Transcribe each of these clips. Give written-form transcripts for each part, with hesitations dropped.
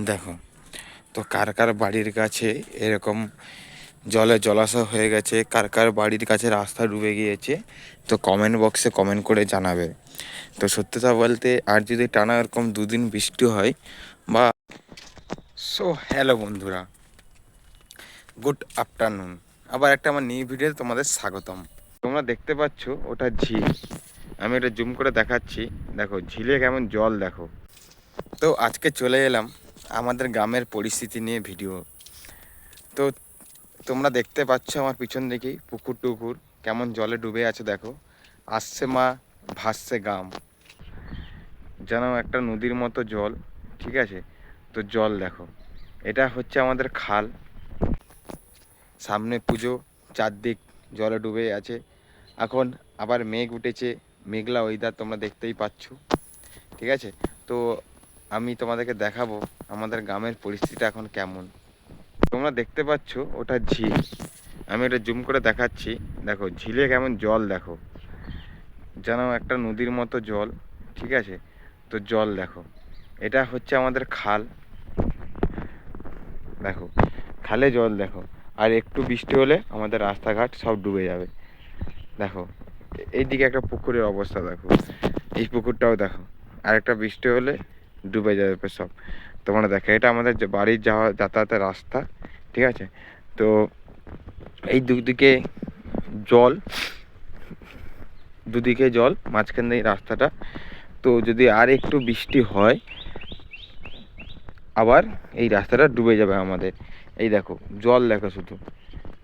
দেখো, তো কার কার বাড়ির কাছে এরকম জলে জলাশয় হয়ে গেছে, কার কার বাড়ির কাছে রাস্তা ডুবে গিয়েছে, তো কমেন্ট বক্সে কমেন্ট করে জানাবে। তো সত্যতা বলতে আর যদি টানা এরকম দুদিন বৃষ্টি হয় বা হ্যালো বন্ধুরা, গুড আফটারনুন। আবার একটা আমার নিউ ভিডিওতে তোমাদের স্বাগতম। তোমরা দেখতে পাচ্ছ ওটা ঝিল, আমি এটা জুম করে দেখাচ্ছি। দেখো ঝিলে কেমন জল দেখো। তো আজকে চলে এলাম আমাদের গ্রামের পরিস্থিতি নিয়ে ভিডিও। তো তোমরা দেখতে পাচ্ছ আমার পিছন দিকেই পুকুর টুকুর কেমন জলে ডুবে আছে। দেখো আসছে মা, ভাসছে গ্রাম, যেন একটা নদীর মতো জল। ঠিক আছে, তো জল দেখো, এটা হচ্ছে আমাদের খাল। সামনে পুজো, চারদিক জলে ডুবে আছে। এখন আবার মেঘ উঠেছে, মেঘলা ওয়েদার তোমরা দেখতেই পাচ্ছ। ঠিক আছে, তো আমি তোমাদেরকে দেখাবো আমাদের গ্রামের পরিস্থিতিটা এখন কেমন। তোমরা দেখতে পাচ্ছ ওটা ঝিল, আমি এটা জুম করে দেখাচ্ছি। দেখো ঝিলে কেমন জল দেখো, যেন একটা নদীর মতো জল। ঠিক আছে, তো জল দেখো, এটা হচ্ছে আমাদের খাল। দেখো খালে জল দেখো, আর একটু বৃষ্টি হলে আমাদের রাস্তাঘাট সব ডুবে যাবে। দেখো এইদিকে একটা পুকুরের অবস্থা দেখো, এই পুকুরটাও দেখো, আর একটা বৃষ্টি হলে ডুবে যাবে সব। তোমরা দেখো এটা আমাদের বাড়ির যাওয়া যাতায়াতের রাস্তা। ঠিক আছে, তো এই দুদিকে জল, দুদিকে জল, মাঝখানে এই রাস্তাটা। তো যদি আর একটু বৃষ্টি হয় আবার এই রাস্তাটা ডুবে যাবে আমাদের। এই দেখো জল দেখো শুধু।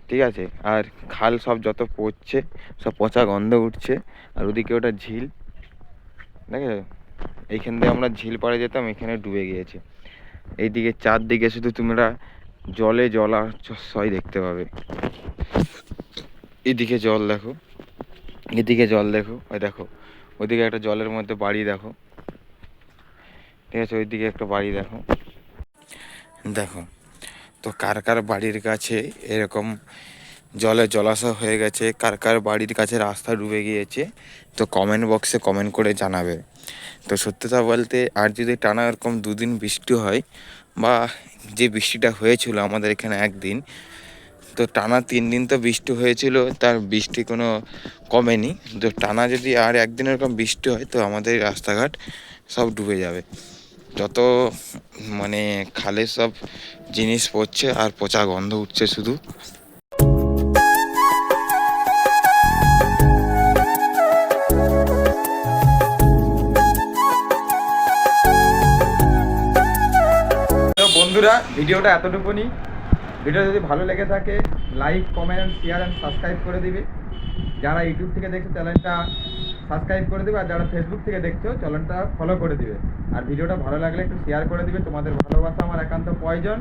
ঠিক আছে, আর খাল সব যত পড়ছে সব পচা গন্ধ উঠছে। আর ওদিকে ওটা ঝিল, দেখে এইখান দিয়ে আমরা ঝিল পাড়ে যেতাম, এখানে ডুবে গিয়েছে। এইদিকে চারদিকে শুধু তোমরা জলে জলাশয় দেখতে পাবে। এদিকে জল দেখো, এদিকে জল দেখো, ওই দেখো ওইদিকে একটা জলের মধ্যে বাড়ি দেখো। ঠিক আছে, ওইদিকে একটা বাড়ি দেখো। দেখো, তো কার কার বাড়ির কাছে এরকম জলে জলাশয় হয়ে গেছে, কার কার বাড়ির কাছে রাস্তা ডুবে গিয়েছে, তো কমেন্ট বক্সে কমেন্ট করে জানাবে। তো সত্যতা বলতে আর যদি টানা এরকম দুদিন বৃষ্টি হয় বা যে বৃষ্টিটা হয়েছিল আমাদের এখানে একদিন, তো টানা 3 দিন তো বৃষ্টি হয়েছিল, তার বৃষ্টি কোনো কমেনি। তো টানা যদি আর একদিন এরকম বৃষ্টি হয় তো আমাদের রাস্তাঘাট সব ডুবে যাবে। যত মানে খালে সব জিনিস পড়ছে আর পচা গন্ধ উঠছে শুধু। তো বন্ধুরা, ভিডিওটা এতটুকুনি। ভিডিও যদি ভালো লেগে থাকে like, comment, share and subscribe করে দিবে। যারা ইউটিউব থেকে দেখছো চ্যানেলটা সাবস্ক্রাইব করে দিবে, আর যারা ফেসবুক থেকে দেখছো চ্যানেলটা ফলো করে দিবে। আর ভিডিওটা ভালো লাগলে একটু শেয়ার করে দিবে, তোমাদের ভালোবাসা আমার একান্ত প্রয়োজন।